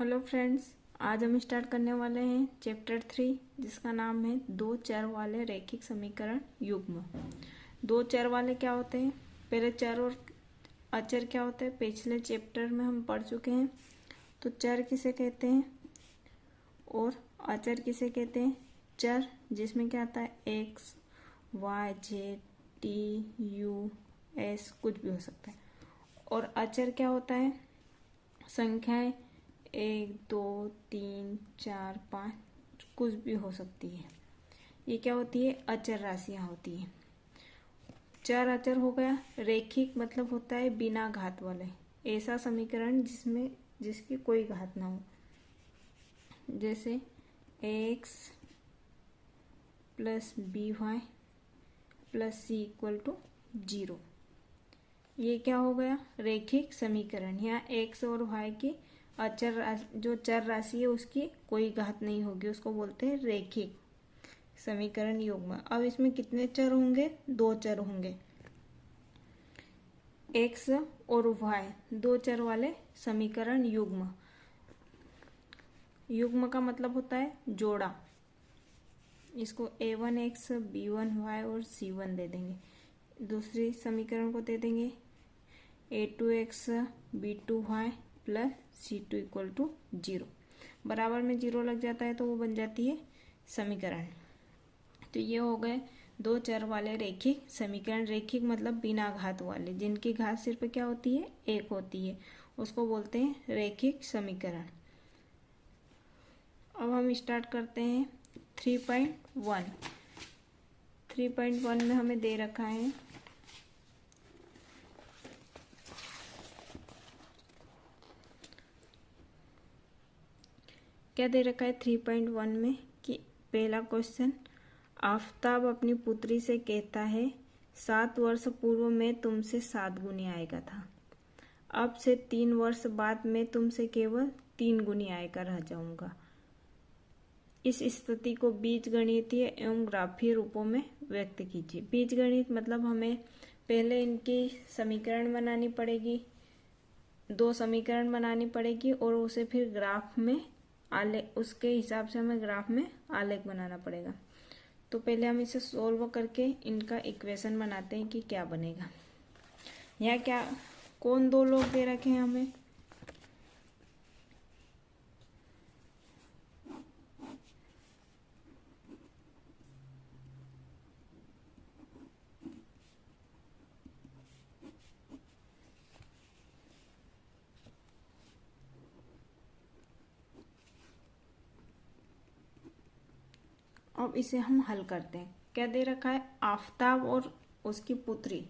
Hello friends, आज हम start करने वाले हैं चैप्टर 3 जिसका नाम है दो चर वाले रैखिक समीकरण युग्म। दो चर वाले क्या होते हैं, पहले चर और अचर क्या होते हैं पिछले चैप्टर में हम पढ़ चुके हैं। तो चर किसे कहते हैं और अचर किसे कहते हैं। चर जिसमें क्या आता है x y z t u s कुछ भी हो सकता है। और अचर क्या होता है, संख्याएं 1 2 3 4 5 कुछ भी हो सकती है। ये क्या होती है, अचर राशियां होती हैं। चर अचर हो गया। रैखिक मतलब होता है बिना घात वाले, ऐसा समीकरण जिसकी कोई घात ना हो, जैसे x plus b y plus c equal to 0। ये क्या हो गया, रैखिक समीकरण। यहाँ एक्स और वाई की जो चर राशि है उसकी कोई घात नहीं होगी, उसको बोलते हैं रैखिक समीकरण युग्म। अब इसमें कितने चर होंगे, दो चर होंगे, एक्स और वाई, दो चर वाले समीकरण युग्म। युग्म का मतलब होता है जोड़ा। इसको a1x b1y और c1 दे देंगे। दूसरी समीकरण को दे देंगे a2x b2y plus c2 equal to 0। बराबर में 0 लग जाता है तो वो बन जाती है समीकरण। तो ये हो गए दो चर वाले रैखिक समीकरण। रैखिक मतलब बिना घात वाले, जिनकी घात सिर्फ क्या होती है, एक होती है, उसको बोलते हैं रैखिक समीकरण। अब हम स्टार्ट करते हैं 3.1। 3.1 में हमें दे रखा है क्या दे रखा है 3.1 में कि पहला क्वेश्चन, आफताब अपनी पुत्री से कहता है 7 वर्ष पूर्व मैं तुमसे 7 गुनी आएगा था, अब से 3 वर्ष बाद मैं तुमसे केवल 3 गुनी आएगा रह जाऊंगा। इस स्थिति को बीजगणितीय एवं ग्राफीय रूपों में व्यक्त कीजिए। बीजगणित मतलब हमें पहले इनकी समीकरण बनानी पड़ेगी, दो समीकरण बनानी पड़ेगी और उसे फिर ग्राफ में आलेख, उसके हिसाब से हमें ग्राफ में आलेख बनाना पड़ेगा। तो पहले हम इसे सोल्व करके इनका इक्वेशन बनाते हैं कि क्या बनेगा। यहाँ क्या कौन दो लोग दे रखे हैं हमें, अब इसे हम हल करते हैं। क्या दे रखा है, आफताब और उसकी पुत्री,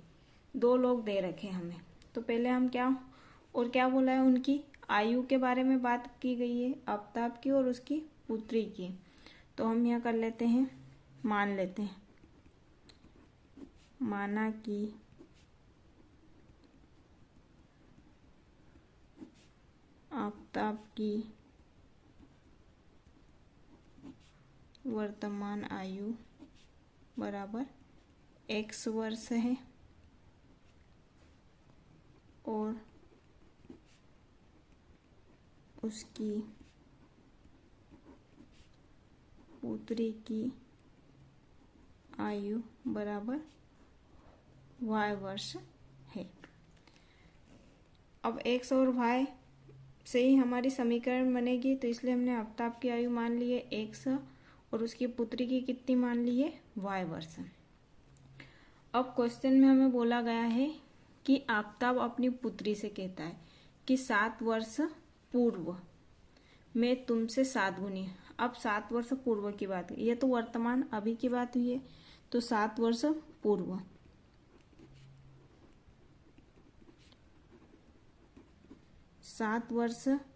दो लोग दे रखे हमें। तो पहले हम क्या बोला है, उनकी आयु के बारे में बात की गई है, आफताब की और उसकी पुत्री की। तो हम यहाँ कर लेते हैं, मान लेते हैं, माना कि आफताब की वर्तमान आयु बराबर x वर्ष है और उसकी पुत्री की आयु बराबर y वर्ष है। अब x और y से ही हमारी समीकरण बनेगी, तो इसलिए हमने आफताब की आयु मान ली है x और उसकी पुत्री की कितनी मान ली है, y वर्ष। अब क्वेश्चन में हमें बोला गया है कि आफताब अपनी पुत्री से कहता है कि 7 वर्ष पूर्व मैं तुमसे 7 गुनी। अब 7 वर्ष पूर्व की बात है, ये तो वर्तमान अभी की बात हुई है, तो 7 वर्ष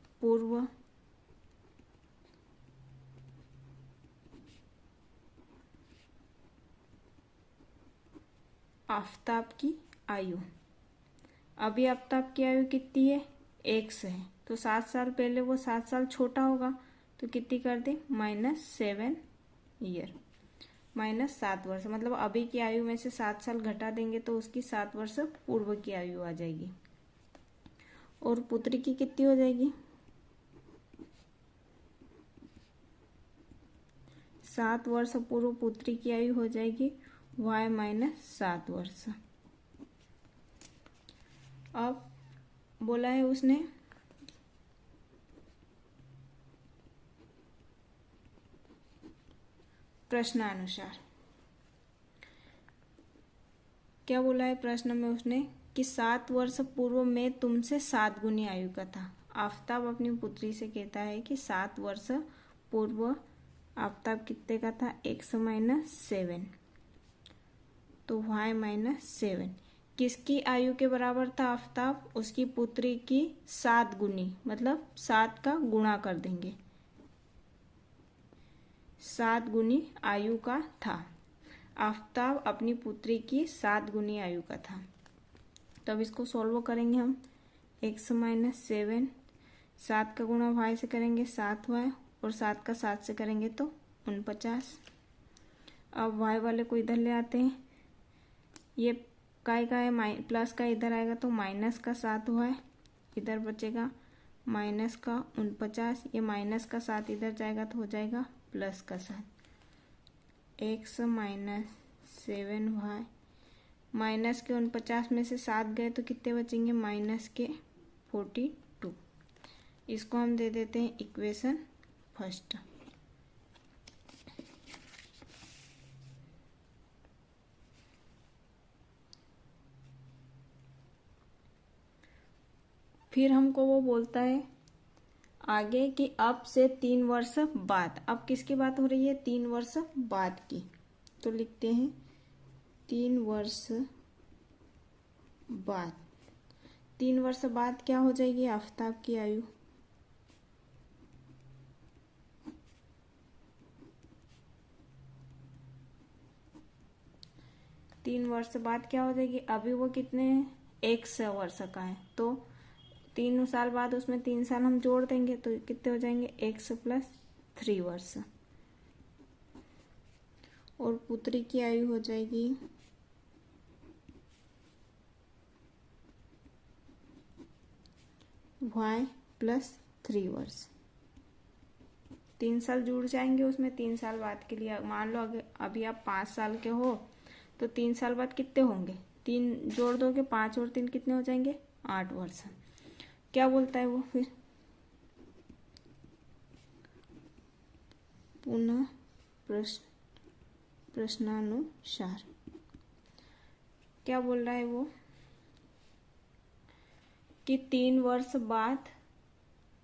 पूर्व, आफताब की आयु। अभी आफताब की आयु कितनी है, x है, तो 7 साल पहले वो 7 साल छोटा होगा, तो कितनी कर दे, -7 ईयर, -7 वर्ष। मतलब अभी की आयु में से 7 साल घटा देंगे तो उसकी 7 वर्ष पूर्व की आयु आ जाएगी। और पुत्री की कितनी हो जाएगी, 7 वर्ष पूर्व पुत्री की आयु हो जाएगी y माइनस 7 वर्ष। अब बोला है उसने प्रश्नानुसार, क्या बोला है प्रश्न में उसने कि 7 वर्ष पूर्व में तुमसे 7 गुनी आयु का था। आफताब अपनी पुत्री से कहता है कि 7 वर्ष पूर्व आफताब कितने का था, x माइनस 7, तो y माइनस 7 किसकी आयु के बराबर था आफताब, उसकी पुत्री की 7 गुनी, मतलब 7 का गुणा कर देंगे, 7 गुनी आयु का था। आफताब अपनी पुत्री की 7 गुनी आयु का था। तब इसको सॉल्व करेंगे हम, x माइनस 7, 7 का गुणा y से करेंगे 7y, और 7 का 7 से करेंगे तो 49। अब y वाले को इधर ले आते हैं, ये काय का है प्लस का, इधर आएगा तो माइनस का 7y, इधर बचेगा माइनस का 49, ये माइनस का 7 इधर जाएगा तो हो जाएगा प्लस का 7, x माइनस 7y, माइनस के 49 में से 7 गए तो कितने बचेंगे, माइनस के 42। इसको हम दे देते हैं इक्वेशन फर्स्ट। फिर हमको वो बोलता है आगे कि अब से 3 वर्ष बाद, अब किसकी बात हो रही है, 3 वर्ष बाद की, तो लिखते हैं 3 वर्ष बाद। 3 वर्ष बाद क्या हो जाएगी आफताब की आयु, तीन वर्ष बाद क्या हो जाएगी, अभी वो कितने हैं, 1 वर्ष का है, तो 3 साल बाद उसमें 3 साल हम जोड़ देंगे तो कितने हो जाएंगे, x प्लस 3 वर्ष, और पुत्री की आयु हो जाएगी y प्लस 3 वर्ष। 3 साल जुड़ जाएंगे उसमें 3 साल बाद के लिए। मान लो अभी आप 5 साल के हो तो 3 साल बाद कितने होंगे, 3 जोड़ दोगे, 5 और 3 कितने हो जाएंगे, 8 वर्ष। क्या बोलता है वो फिर, पुनः प्रश्नानुसार क्या बोल रहा है वो कि 3 वर्ष बाद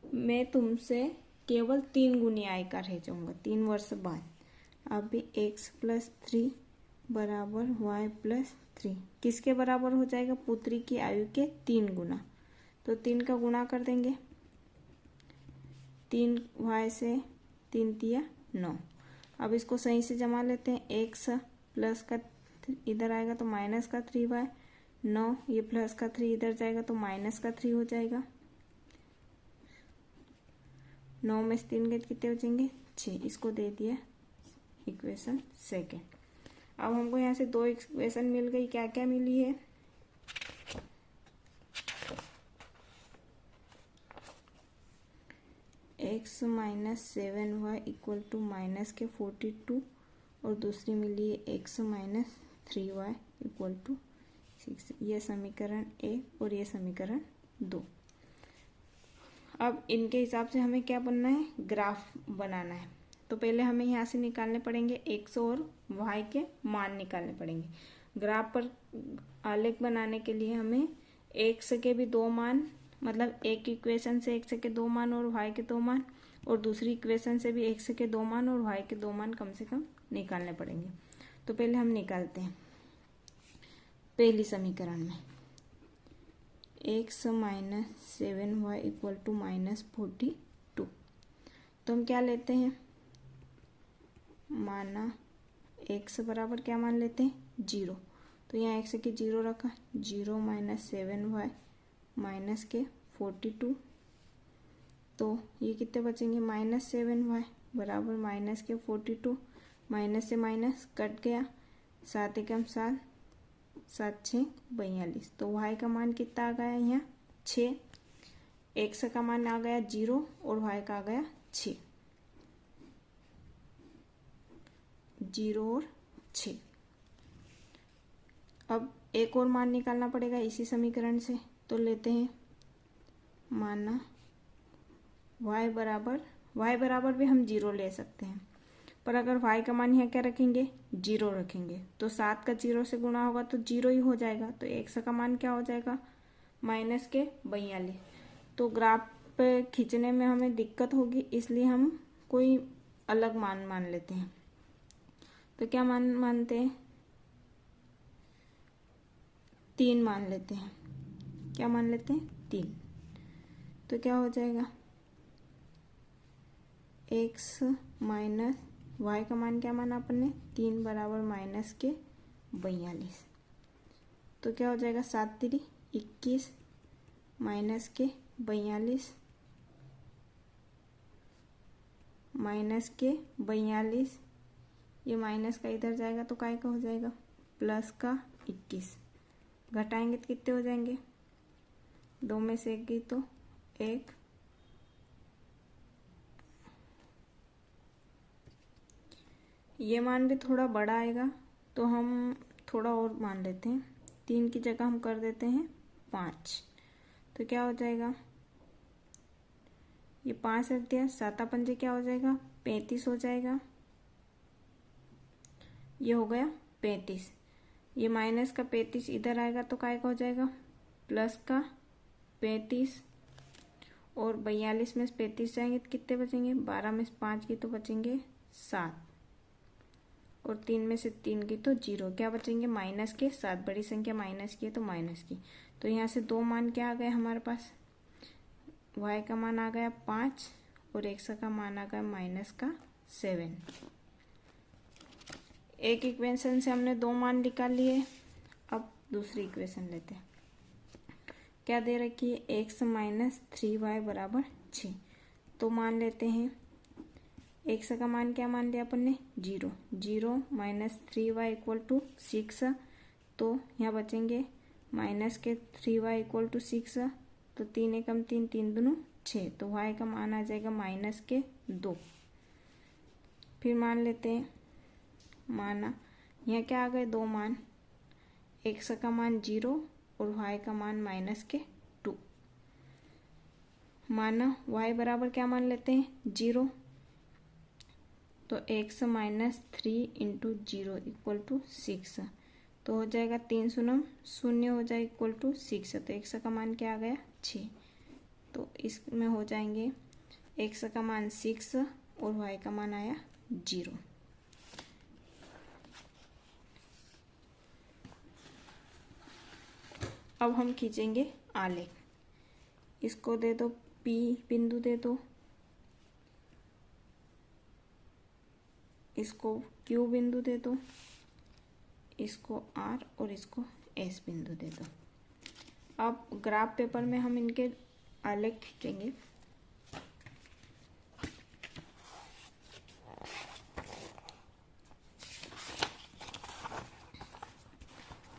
मैं तुमसे केवल 3 गुनी आय का रह जाऊंगा। 3 वर्ष बाद अभी x प्लस 3 बराबर y प्लस 3 किसके बराबर हो जाएगा, पुत्री की आयु के 3 गुना, तो 3 का गुणा कर देंगे, 3 y से 3 तिया 9। अब इसको सही से जमा लेते हैं, x प्लस का इधर आएगा तो माइनस का 3y, 9 ये प्लस का 3 इधर जाएगा तो माइनस का 3 हो जाएगा, 9 में से 3 गए कितने हो जाएंगे, 6। इसको दे दिया इक्वेशन सेकेंड। अब हमको यहाँ से 2 इक्वेशन मिल गई, क्या क्या मिली है, x minus 7y equal to minus के 42, और दूसरी मिली है x minus 3y equal to 6। ये समीकरण 1 और ये समीकरण 2। अब इनके हिसाब से हमें क्या बनना है, ग्राफ बनाना है। तो पहले हमें यहाँ से निकालने पड़ेंगे x और y के मान निकालने पड़ेंगे। ग्राफ पर आलेख बनाने के लिए हमें x के भी 2 मान, मतलब एक इक्वेशन से x के 2 मान और y के 2 मान, और दूसरी इक्वेशन से भी x के 2 मान और y के 2 मान कम से कम निकालने पड़ेंगे। तो पहले हम निकालते हैं। पहली समीकरण में x minus 7y equal to minus 42, तो हम क्या लेते हैं, माना x बराबर क्या मान लेते हैं, 0, तो यहाँ x की 0 रखा, 0 माइनस 7y माइनस के 42, तो ये कितने बचेंगे, माइनस 7y बराबर माइनस के 42, माइनस से माइनस कट गया, 7 एकम 7, 7 6 42, तो y का मान कितना आ गया यहाँ 6, x का मान आ गया 0 और y का आ गया 6। 0 और 6। अब एक और मान निकालना पड़ेगा इसी समीकरण से, तो लेते हैं माना y बराबर भी हम 0 ले सकते हैं, पर अगर y का मान यहाँ क्या रखेंगे 0 रखेंगे तो 7 का 0 से गुणा होगा तो 0 ही हो जाएगा, तो x का मान क्या हो जाएगा -42। तो ग्राफ पे खींचने में हमें दिक्कत होगी, इसलिए हम कोई अलग मान मान लेते हैं। तो क्या मानते हैं 3 मान लेते हैं। क्या मान लेते हैं 3। तो क्या हो जाएगा x माइनस y का मान क्या माना अपन ने 3 बराबर -42। तो क्या हो जाएगा 7 3 21 -42 -42। ये माइनस का इधर जाएगा तो काय का हो जाएगा प्लस का 21। घटाएंगे तो कितने हो जाएंगे 2 में से 1 गई तो 1। ये मान भी थोड़ा बड़ा आएगा तो हम थोड़ा और मान लेते हैं, 3 की जगह हम कर देते हैं 5। तो क्या हो जाएगा ये 5 रख दिया, 7 पंजे क्या हो जाएगा 35 हो जाएगा। ये हो गया 35। ये माइनस का 35 इधर आएगा तो काय का हो जाएगा प्लस का 35। और 42 में से 35 जाएंगे तो कितने बचेंगे 12 में से 5 की तो बचेंगे 7 और 3 में से 3 की तो 0। क्या बचेंगे माइनस के 7। बड़ी संख्या माइनस की है तो माइनस की। तो यहाँ से 2 मान क्या आ गए हमारे पास y का मान आ गया 5 और x का मान आ गया -7। एक इक्वेशन से हमने 2 मान निकाल लिए। अब दूसरी इक्वेशन लेते हैं। क्या दे रखी है x - 3y बराबर 6। तो मान लेते हैं x का मान क्या मान लिया अपन ने 0। 0 - 3y = 6। तो यहाँ बचेंगे माइनस के 3y = 6। तो 3 एकम 3 3 दूनी 6। तो y का मान आ जाएगा -2। फिर मान लेते हैं माना यहाँ क्या आ गए 2 मान, x का मान 0 और y का मान -2। माना y बराबर क्या मान लेते हैं 0। तो x - 3 × 0 = 6। तो हो जाएगा 3 शून्य 0 हो जाए = 6। तो x का मान क्या आ गया 6। तो इसमें हो जाएंगे x का मान 6 और y का मान आया 0। अब हम खींचेंगे आलेख। इसको दे दो P बिंदु दे दो, इसको Q बिंदु दे दो, इसको R और इसको S बिंदु दे दो। अब ग्राफ पेपर में हम इनके आलेख खींचेंगे।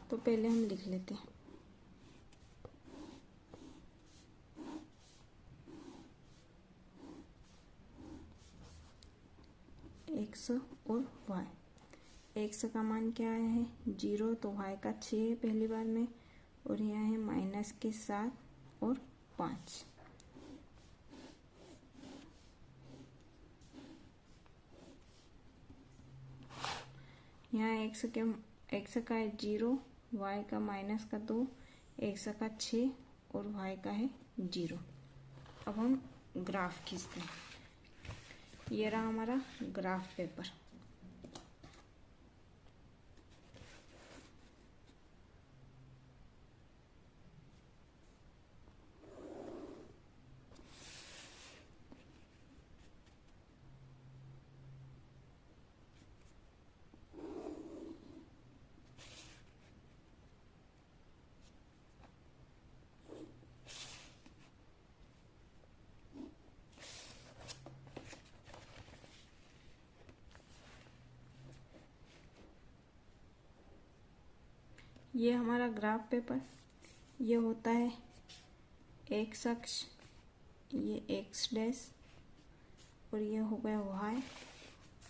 तो पहले हम लिख लेते हैं x और y। x का मान क्या है 0 तो y का 6 है पहली बार में, और यहाँ है -7 और 5। यहाँ x का है 0, y का -2, x का 6 और y का है 0। अब हम ग्राफ खींचते हैं। ये रहा हमारा ग्राफ पेपर। ये हमारा ग्राफ पेपर, ये होता है x अक्ष, ये x डैश और ये हो गया y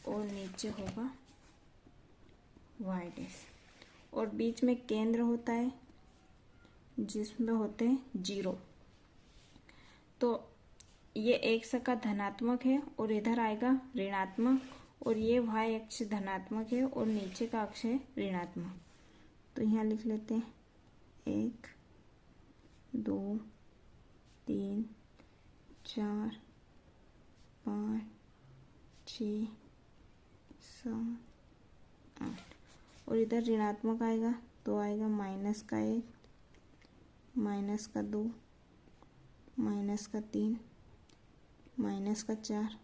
और नीचे होगा वाई डैश, और बीच में केंद्र होता है जिसमें होते हैं 0। तो ये x का धनात्मक है और इधर आएगा ऋणात्मक, और ये y अक्ष धनात्मक है और नीचे का अक्ष है ऋणात्मक। तो यहाँ लिख लेते हैं 1 2 3 4 5 6 7 8, और इधर ऋणात्मक आएगा तो आएगा -1, -2, -3, -4,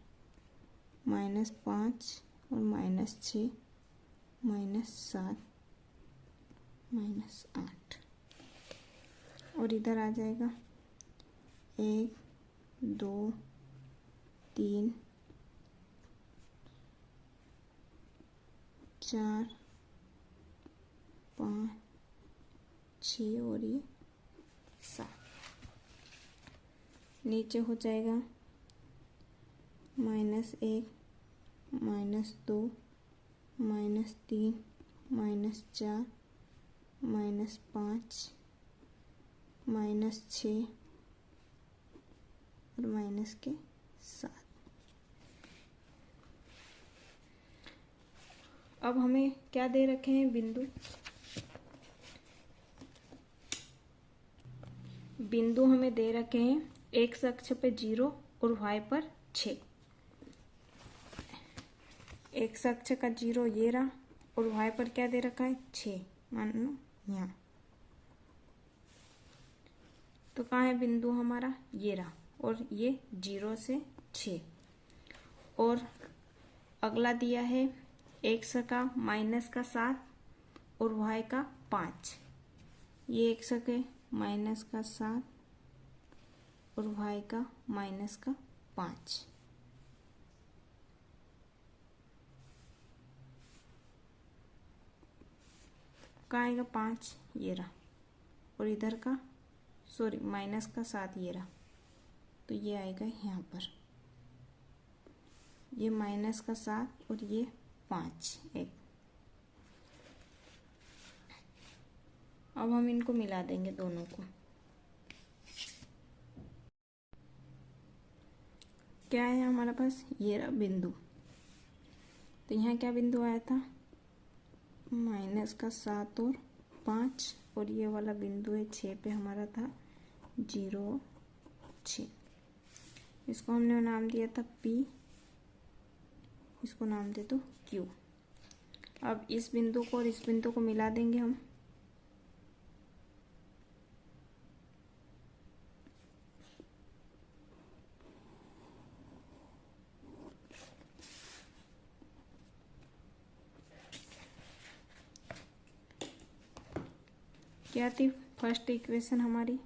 -5 और -6, -7, -8, और इधर आ जाएगा 1 2 3 4 5 6 और ये 7। नीचे हो जाएगा -1, -2, -3, -4, -5, -6 और -7। अब हमें क्या दे रखे हैं बिंदु। बिंदु हमें दे रखे हैं x अक्ष पे 0 और y पर 6। x अक्ष का 0 ये रहा और y पर क्या दे रखा है 6, मान लो यहाँ। तो कहाँ है बिंदु हमारा, ये रहा, और ये 0 से 6। और अगला दिया है x का -7 और y का 5। ये x के -7 और y का -5। कहाँ आएगा 5, ये रहा, और इधर का -7 ये रहा, तो ये आएगा यहाँ पर, ये -7 और ये 5 एक। अब हम इनको मिला देंगे दोनों को। क्या है हमारे पास, ये रहा बिंदु। तो यहाँ क्या बिंदु आया था, -7 और 5, और ये वाला बिंदु है 6 पे हमारा था 0 6। इसको हमने नाम दिया था P, इसको नाम दे दो Q। अब इस बिंदु को और इस बिंदु को मिला देंगे हम। क्या थी फर्स्ट इक्वेशन हमारी,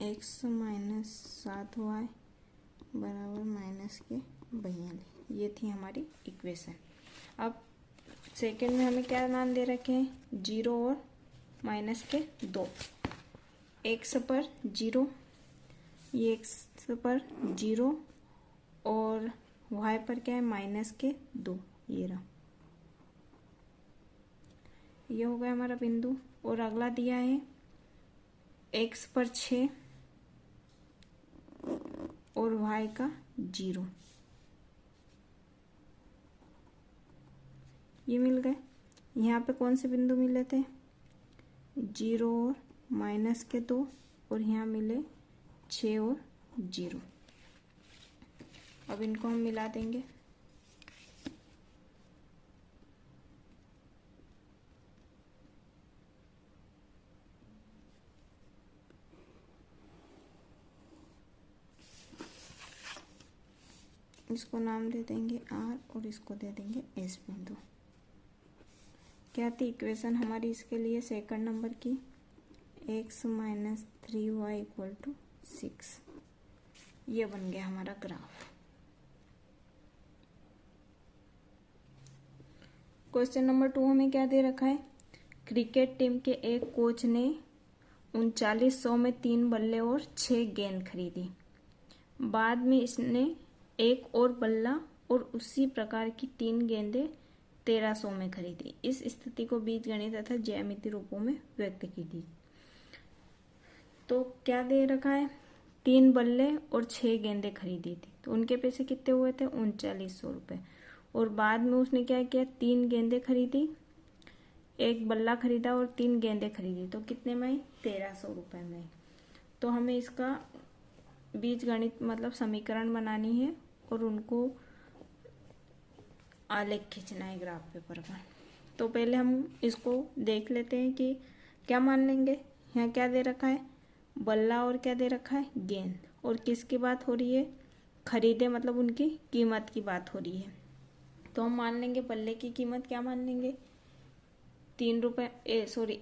x -7y बराबर -42। ये थी हमारी इक्वेशन। अब सेकेंड में हमें क्या मान दे रखे हैं, 0 और -2। x पर 0, ये x पर 0 और y पर क्या है -2, ये रहा। ये हो गया हमारा बिंदु। और अगला दिया है x पर 6 और y का 0, ये मिल गए। यहाँ पे कौन से बिंदु मिले थे, 0 और -2, और यहाँ मिले 6 और 0। अब इनको हम मिला देंगे। इसको नाम दे देंगे R और इसको दे देंगे S बिंदु। क्या थी इक्वेशन हमारी इसके लिए सेकंड नंबर की, x - 3y = 6। ये बन गया हमारा ग्राफ। क्वेश्चन नंबर 2 हमें क्या दे रखा है, क्रिकेट टीम के एक कोच ने 3900 में 3 बल्ले और 6 गेंद खरीदी। बाद में इसने एक और बल्ला और उसी प्रकार की 3 गेंदें 1300 में खरीदी। इस स्थिति को बीजगणित तथा ज्यामितीय रूपों में व्यक्त कीजिए। तो क्या दे रखा है, 3 बल्ले और 6 गेंदें खरीदी थी, तो उनके पैसे कितने हुए थे, 3900 रुपये। और बाद में उसने क्या किया, 3 गेंदें खरीदी, 1 बल्ला खरीदा और 3 गेंदें खरीदी, तो कितने में आई, 1300 रुपये में। तो हमें इसका बीजगणित मतलब समीकरण बनानी है और उनको आलेख खींचना है ग्राफ पेपर का। तो पहले हम इसको देख लेते हैं कि क्या मान लेंगे। यहाँ क्या दे रखा है, बल्ला और क्या दे रखा है, गेंद। और किसकी बात हो रही है, खरीदे मतलब उनकी कीमत की बात हो रही है। तो हम मान लेंगे बल्ले की कीमत क्या मान लेंगे, 3 रुपये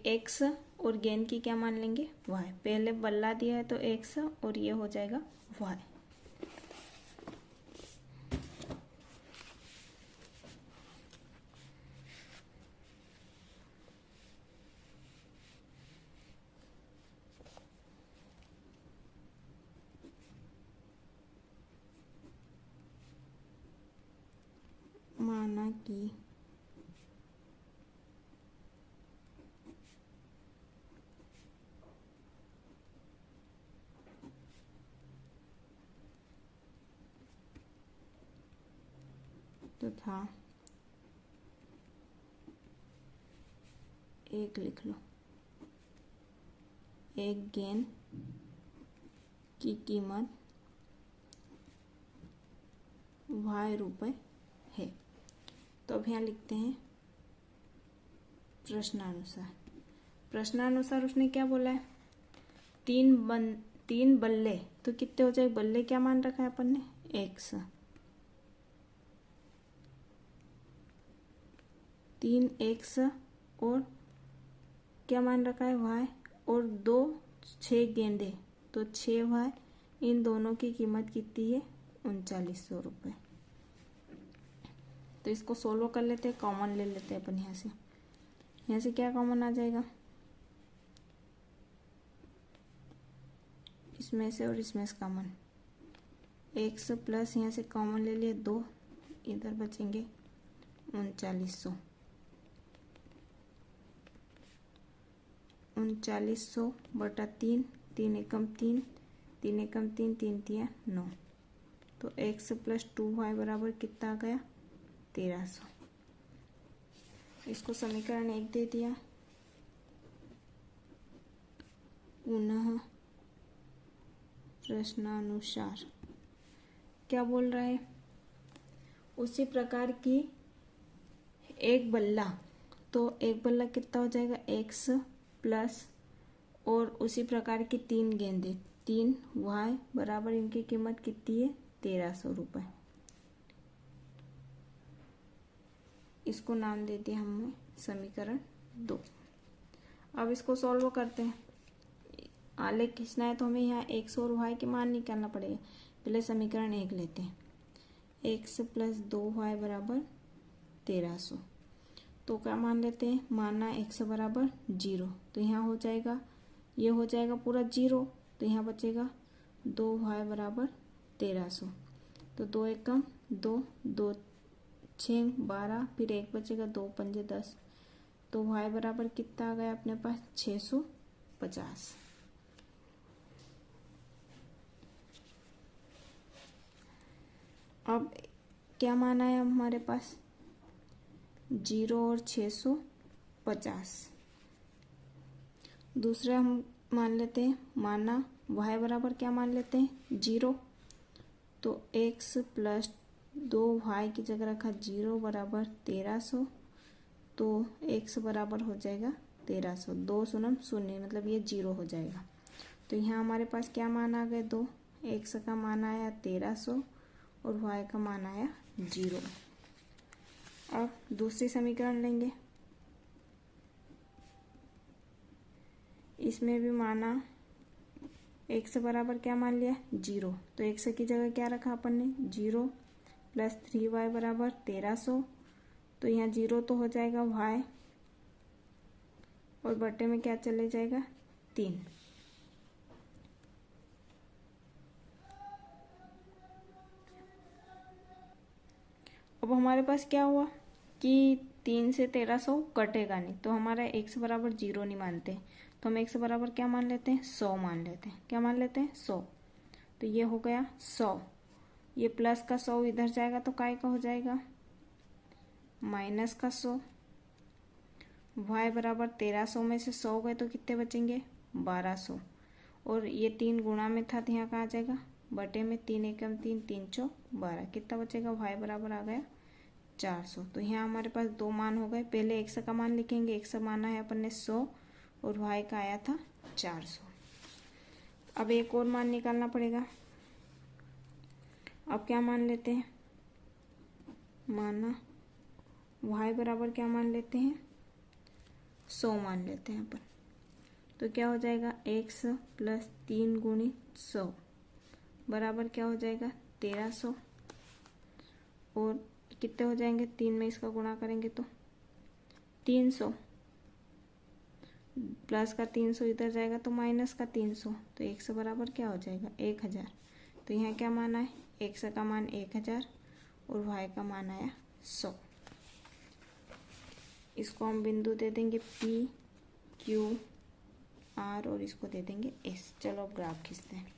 एक्स, और गेंद की क्या मान लेंगे, वाई। पहले बल्ला दिया है तो एक्स और ये हो जाएगा वाई। माना कि तथा एक लिख लो, एक गेंद की कीमत वाई रुपये है। तो अब यहाँ लिखते हैं प्रश्नानुसार। प्रश्नानुसार उसने क्या बोला है, 3 बल्ले, तो कितने हो जाए, बल्ले क्या मान रखा है अपन ने, एक्स, 3 एक्स और क्या मान रखा है, वाई, और 2 6 गेंदे, तो 6 वाई। इन दोनों की कीमत कितनी है, 3900 रुपये। तो इसको सोल्व कर लेते हैं, कॉमन ले लेते हैं अपन यहाँ से क्या कॉमन आ जाएगा, इसमें से और इसमें से कॉमन, एक्स प्लस यहाँ से कॉमन ले लिए 2, इधर बचेंगे 3900। 3900 बटा 3, 3 एकम 3, 3 एकम 3, 3 तिया 9। तो एक्स प्लस 2y बराबर कितना आ गया, 1300। इसको समीकरण 1 दे दिया। पुनः प्रश्नानुसार क्या बोल रहा है, उसी प्रकार की एक बल्ला, तो एक बल्ला कितना हो जाएगा, एक्स प्लस और उसी प्रकार की 3 गेंदें 3 वाई बराबर इनकी कीमत कितनी है, 1300 रुपये। इसको नाम दे दिया हमने समीकरण 2। अब इसको सॉल्व करते हैं। आलेख खींचना है तो हमें यहाँ एक्स और वाई के मान निकालना पड़ेगा। पहले समीकरण 1 लेते हैं, एक्स प्लस 2y बराबर 1300। तो क्या मान लेते हैं, माना एक्स बराबर 0, तो यहाँ हो जाएगा, ये हो जाएगा पूरा 0, तो यहाँ बचेगा 2y बराबर 1300। तो 2 एकम 2, 2 6 12, फिर 1 बचेगा, 2 पंजे 10। तो y बराबर कितना आ गया अपने पास, 650। अब क्या मान आया हमारे पास, 0 और 650। दूसरा हम मान लेते हैं, माना y बराबर क्या मान लेते हैं, 0, तो x प्लस 2y की जगह रखा 0 बराबर 1300। तो x बराबर हो जाएगा 1300, 2 शून्य शून्य, मतलब ये 0 हो जाएगा। तो यहाँ हमारे पास क्या मान आ गए, 2, x का मान आया 1300 और y का मान आया 0। अब दूसरी समीकरण लेंगे, इसमें भी माना x बराबर क्या मान लिया, 0, तो x की जगह क्या रखा अपन ने, 0 प्लस 3y बराबर 1300। तो यहाँ 0 तो हो जाएगा y, और बटे में क्या चले जाएगा, 3। अब हमारे पास क्या हुआ कि 3 से 1300 कटेगा नहीं, तो हमारा x बराबर 0 नहीं मानते, तो हम x बराबर क्या मान लेते हैं, 100 मान लेते हैं। क्या मान लेते हैं, 100। तो ये हो गया 100, ये प्लस का 100 इधर जाएगा तो काय का हो जाएगा, माइनस का 100। y बराबर 1300 में से 100 गए तो कितने बचेंगे, 1200। और ये 3 गुणा में था तो यहाँ कहाँ आ जाएगा, बटे में, 3 एकम 3, 3 चौक 12, कितना बचेगा, y बराबर आ गया 400। तो यहाँ हमारे पास दो मान हो गए। पहले x का मान लिखेंगे, x माना है अपन ने 100 और y का आया था 400। अब एक और मान निकालना पड़ेगा। अब क्या मान लेते हैं, माना y बराबर क्या मान लेते हैं, 100 मान लेते हैं अपन। तो क्या हो जाएगा, x प्लस 3 गुणी 100 बराबर क्या हो जाएगा, 1300। और कितने हो जाएंगे, 3 में इसका गुणा करेंगे तो 300, प्लस का 300 इधर जाएगा तो माइनस का 300, तो x बराबर क्या हो जाएगा, 1000। तो यहाँ क्या माना है, x का मान 1000 और y का मान आया 100। इसको हम बिंदु दे देंगे P, Q, R और इसको दे देंगे S। चलो अब ग्राफ खींचते हैं।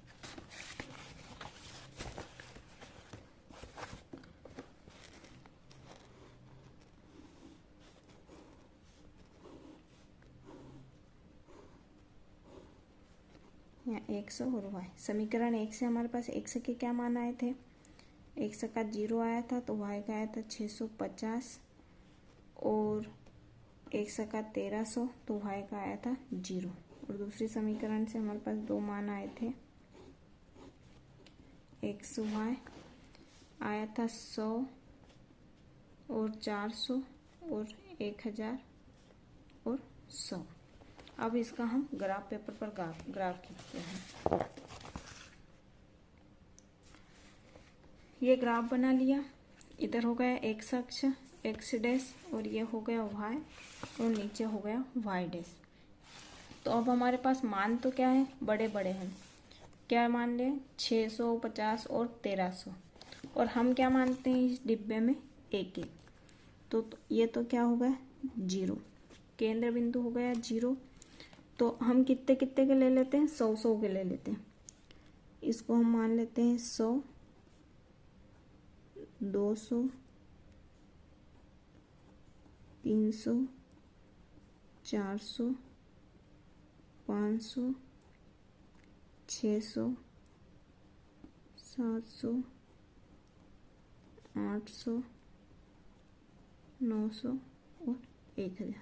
यहाँ x और y, समीकरण 1 से हमारे पास x के क्या मान आए थे, x का 0 आया था तो y का आया था 650 और x का 1300 तो y का आया था 0। और दूसरी समीकरण से हमारे पास दो मान आए थे, x y आया था 100 और 400 और 1000 और 100। अब इसका हम ग्राफ पेपर पर ग्राफ खींचते हैं। ये ग्राफ बना लिया, इधर हो गया x अक्ष x डैश और ये हो गया y और नीचे हो गया y डैश। तो अब हमारे पास मान तो क्या है, बड़े बड़े हैं। क्या मान लें, 650 और 1300। और हम क्या मानते हैं इस डिब्बे में, एक एक। तो ये तो क्या हो गया, 0। केंद्र बिंदु हो गया 0। तो हम कितने कितने के ले लेते हैं, 100 के ले लेते हैं। इसको हम मान लेते हैं 100, 200, 300, 400, 500, 600, 700, 800, 900 और 1000।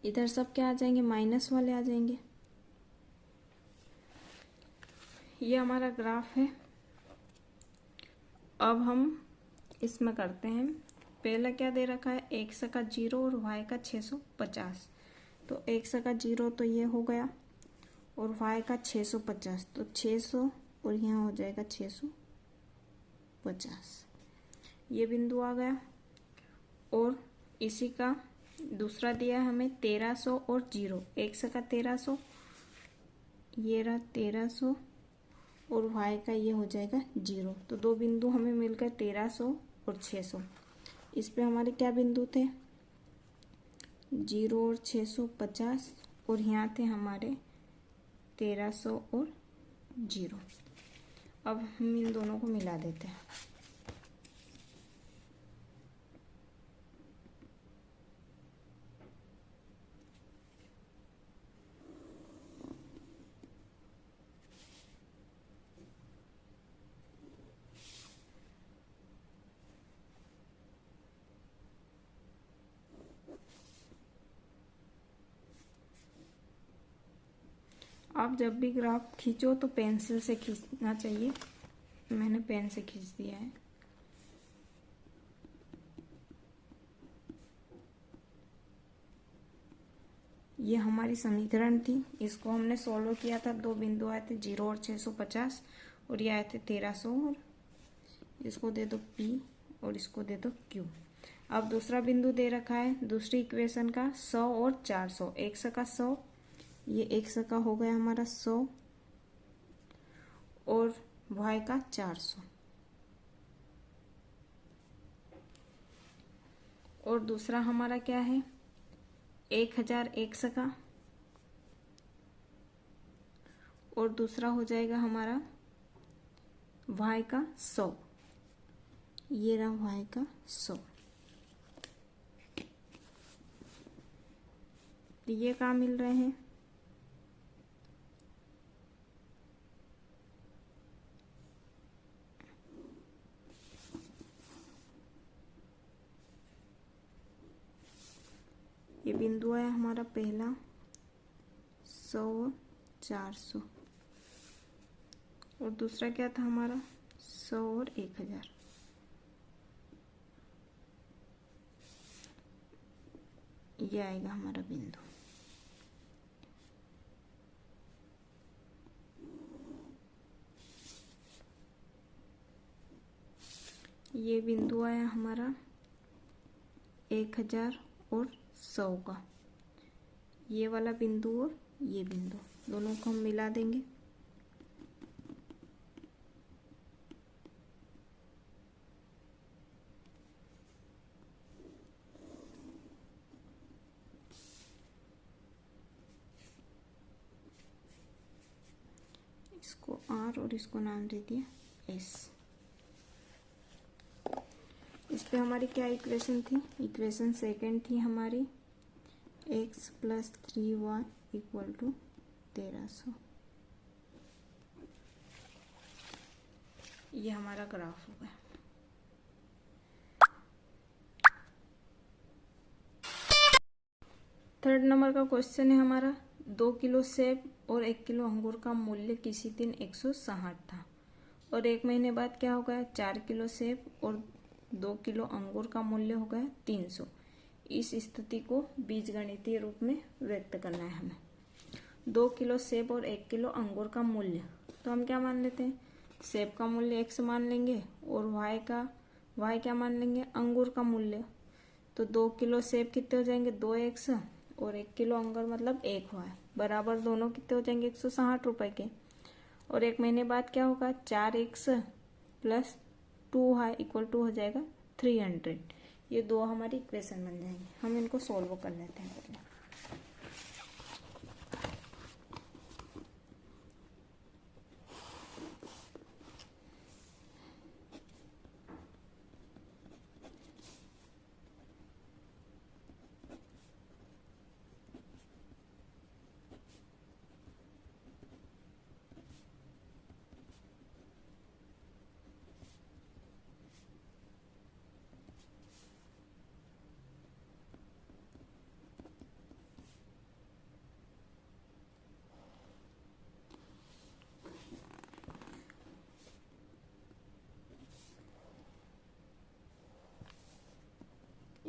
इधर सब क्या आ जाएंगे, माइनस वाले आ जाएंगे। ये हमारा ग्राफ है। अब हम इसमें करते हैं, पहला क्या दे रखा है, x का 0 और y का 650। तो x का 0 तो ये हो गया और y का 650, तो 600 और यहाँ हो जाएगा 650। ये बिंदु आ गया। और इसी का दूसरा दिया हमें 1300 और 0, x का 1300, ये रहा 1300 और y का ये हो जाएगा 0। तो दो बिंदु हमें मिलकर 1300 और 600। इस पे हमारे क्या बिंदु थे, 0 और 650 और यहाँ थे हमारे 1300 और 0। अब हम इन दोनों को मिला देते हैं। आप जब भी ग्राफ खींचो तो पेंसिल से खींचना चाहिए। मैंने पेन से खींच दिया है। ये हमारी समीकरण थी, इसको हमने सॉल्व किया था। दो बिंदु आए थे 0 और 650 और ये आए थे 1300 और इसको दे दो P और इसको दे दो Q। अब दूसरा बिंदु दे रखा है दूसरी इक्वेशन का 100 और 400। x का 100, ये x का हो गया हमारा 100 और y का 400। और दूसरा हमारा क्या है 1000 x का, और दूसरा हो जाएगा हमारा y का 100। ये रहा y का 100। ये कहाँ मिल रहे हैं, ये बिंदु है हमारा पहला 100 और 400, और दूसरा क्या था हमारा 100 और 1000। ये आएगा हमारा बिंदु। ये बिंदु आया हमारा 1000 और 100 का। ये वाला बिंदु और ये बिंदु दोनों को हम मिला देंगे। इसको R और इसको नाम दे दिया S। इस पे हमारी क्या इक्वेशन थी, इक्वेशन सेकंड थी हमारी x + 3y = 1300। ये हमारा ग्राफ हो गया। थर्ड नंबर का क्वेश्चन है हमारा 2 किलो सेब और 1 किलो अंगूर का मूल्य किसी दिन 160 था और 1 महीने बाद क्या हो गया 4 किलो सेब और 2 किलो अंगूर का मूल्य हो गया 300। इस स्थिति को बीजगणितीय रूप में व्यक्त करना है हमें। 2 किलो सेब और 1 किलो अंगूर का मूल्य, तो हम क्या मान लेते हैं, सेब का मूल्य x मान लेंगे और y क्या मान लेंगे, अंगूर का मूल्य। तो 2 किलो सेब कितने हो जाएंगे 2x और 1 किलो अंगूर मतलब 1y बराबर दोनों कितने हो जाएंगे 160 रुपए के। और 1 महीने बाद क्या होगा 4x + 2y = हो जाएगा 300। ये दो हमारी इक्वेशन बन जाएंगे। हम इनको सोल्व कर लेते हैं पहले।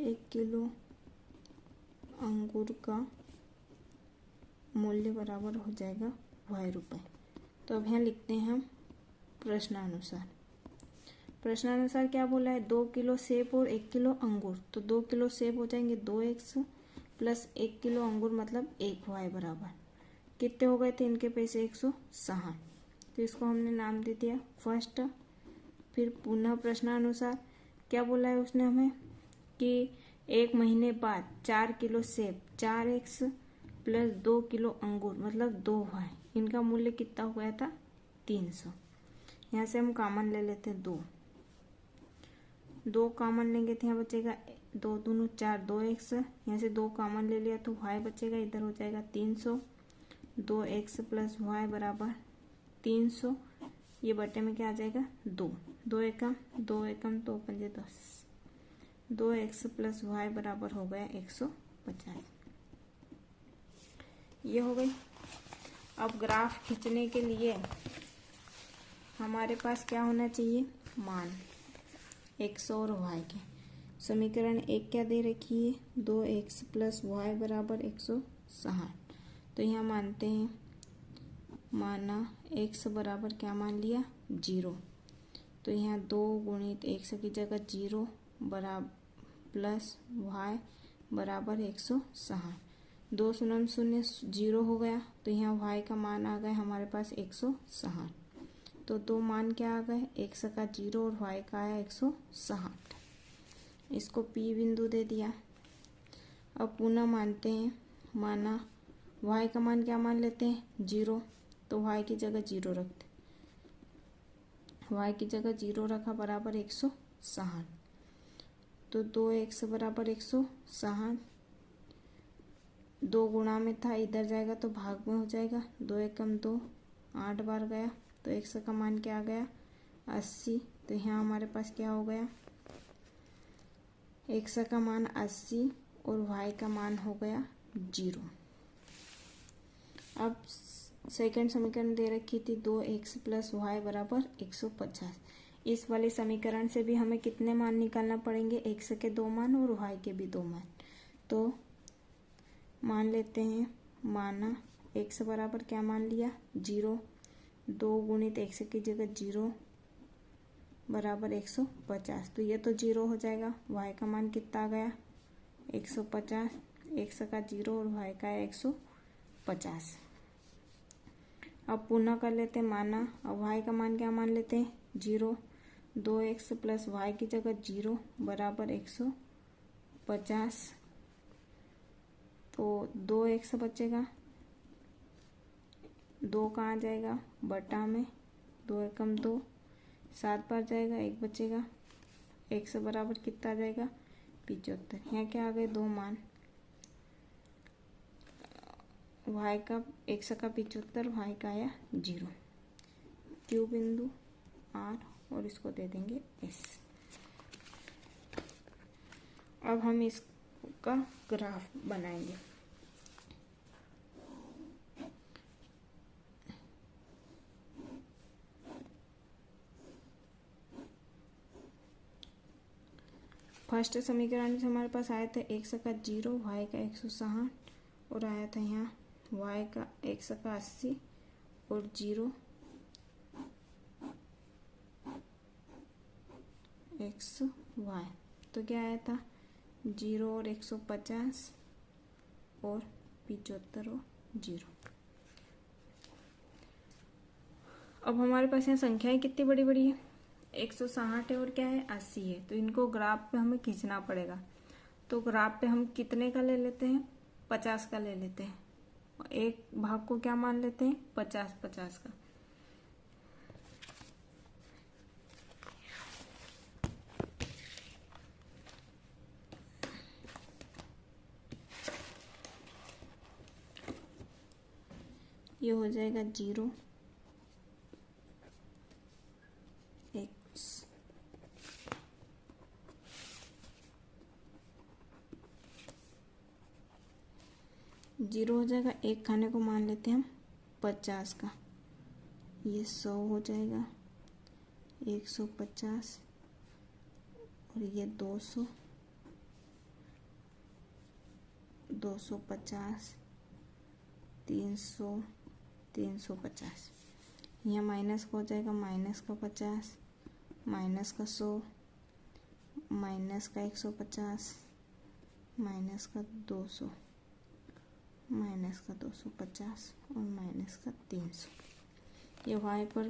एक किलो अंगूर का मूल्य बराबर हो जाएगा y रुपए। तो अब यहाँ लिखते हैं हम प्रश्नानुसार। प्रश्नानुसार क्या बोला है 2 किलो सेब और 1 किलो अंगूर। तो 2 किलो सेब हो जाएंगे 2x + 1 किलो अंगूर मतलब 1y बराबर कितने हो गए थे इनके पैसे 160। तो इसको हमने नाम दे दिया फर्स्ट। फिर पुनः प्रश्नानुसार क्या बोला है उसने हमें कि 1 महीने बाद 4 किलो सेब 4x + 2 किलो अंगूर मतलब 2y इनका मूल्य कितना हो गया था 300। यहाँ से हम कॉमन ले लेते हैं 2 कॉमन लेंगे तो यहाँ बचेगा 2 दूनी 4 2x। यहाँ से 2 कॉमन ले लिया तो y बचेगा, इधर हो जाएगा 300। 2x + y बराबर 300। ये बटे में क्या आ जाएगा 2 एकम 2 पंजे 10। 2x + y बराबर हो गया 150। ये हो गई। अब ग्राफ खींचने के लिए हमारे पास क्या होना चाहिए मान x और y के। समीकरण 1 क्या दे रखी है 2x + y बराबर 160। तो यहाँ मानते हैं माना x बराबर क्या मान लिया 0। तो यहाँ 2 गुणित x की जगह 0 बराबर प्लस y बराबर 160। 2 शून्य शून्य 0 हो गया। तो यहाँ y का मान आ गया हमारे पास 160। तो दो मान क्या आ गए x का 0 और y का आया 160। इसको P बिंदु दे दिया। अब पुनः मानते हैं, माना y का मान क्या मान लेते हैं, 0, तो y की जगह 0 रखते, y की जगह 0 रखा बराबर 160। तो 2x बराबर 160, 2 गुणा में था, इधर जाएगा तो भाग में हो जाएगा, 2 एकम 2, 8 बार गया, तो x का मान क्या आ गया, 80। तो यहाँ हमारे पास क्या हो गया, x का मान 80 और y का मान हो गया 0। अब सेकंड समीकरण दे रखी थी 2x + y बराबर 150। इस वाले समीकरण से भी हमें कितने मान निकालना पड़ेंगे, x के 2 मान और y के भी 2 मान। तो मान लेते हैं, माना x बराबर क्या मान लिया, 0, 2 गुणित x की जगह 0 बराबर 150। तो ये तो 0 हो जाएगा, y का मान कितना आ गया, 150, x का 0 और y का 150। अब पुनः कर लेते हैं माना, अब y का मान क्या मान लेते हैं, 0, 2x + y की जगह 0 बराबर 150। तो 2x बचेगा, 2 कहाँ जाएगा, बटा में, 2 एकम 2, 7 बार जाएगा, 1 बचेगा, x बराबर कितना आ जाएगा, 75। यहाँ क्या आ गए, 2 मान, y का, x का 75, y का आया 0। Q बिंदु R और इसको दे देंगे S। अब हम इसका ग्राफ बनाएंगे। फर्स्ट समीकरण से हमारे पास आया था x का 0, y का 160 और आया था यहाँ y का, x का 80 और 0 x y। तो क्या आया था, 0 और 150 और 75 और 0। अब हमारे पास यहाँ संख्याएं कितनी बड़ी बड़ी है, 160 है और क्या है, 80 है। तो इनको ग्राफ पे हमें खींचना पड़ेगा। तो ग्राफ पे हम कितने का ले लेते हैं, 50 का ले लेते हैं। एक भाग को क्या मान लेते हैं, 50-50 का। ये हो जाएगा 0 x 0 हो जाएगा। एक खाने को मान लेते हैं हम 50 का, ये 100 हो जाएगा, 150 और ये 200, 250, 300, 350। यहाँ माइनस का हो जाएगा, माइनस का 50, माइनस का 100, माइनस का 150, माइनस का 200, माइनस का 250 और माइनस का 300। ये y पर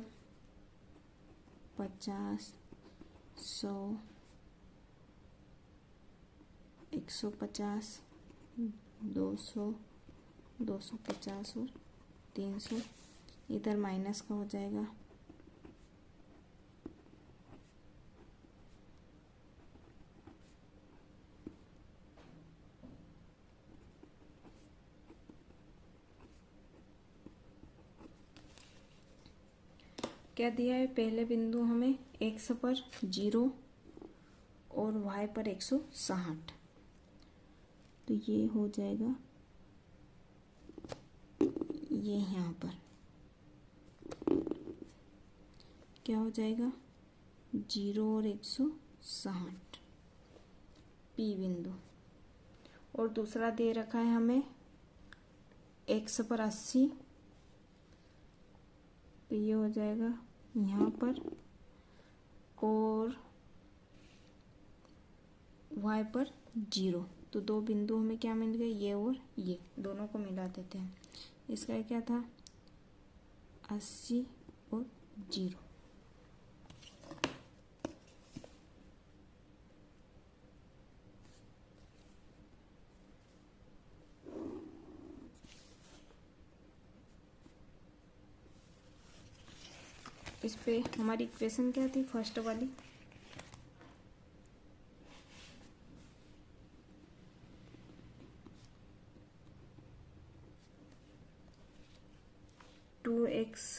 50, 100, 150, 200, 250 और 300, इधर माइनस का हो जाएगा, क्या दिया है, पहले बिंदु हमें x पर 0 और y पर 160। तो ये हो जाएगा, ये यहाँ पर क्या हो जाएगा, 0 और 160 P बिंदु। और दूसरा दे रखा है हमें x पर 80। तो ये हो जाएगा यहाँ पर, और y पर 0। तो दो बिंदु हमें क्या मिल गए, ये और ये, दोनों को मिला देते हैं। इसका क्या था, 80 और 0। इस पे हमारी इक्वेशन क्या थी फर्स्ट वाली, टू एक्स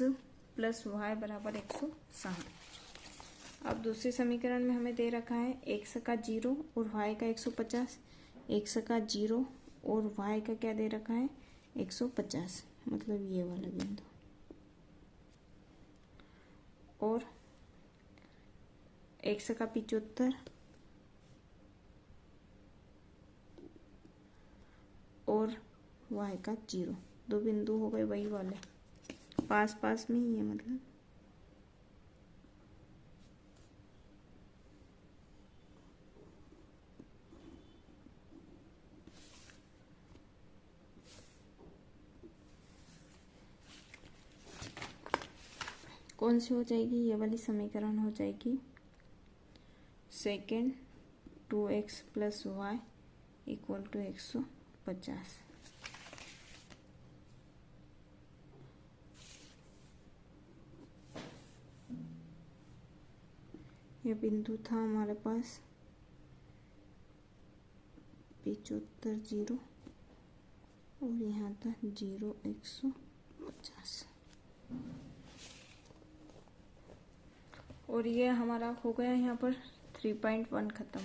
प्लस वाई बराबर 160। अब दूसरे समीकरण में हमें दे रखा है एक्स का 0 और वाई का 150। एक्स का 0 और वाई का क्या दे रखा है 150, मतलब ये वाला बिंदु, और एक्स का 75 और वाई का 0। दो बिंदु हो गए वही वाले, पास पास में ही है मतलब। कौन सी हो जाएगी, ये वाली समीकरण हो जाएगी second 2x plus y equal to 150। ये बिंदु था हमारे पास 75 0 और यहाँ था 0 150, और ये हमारा हो गया यहाँ पर 3.1 खत्म।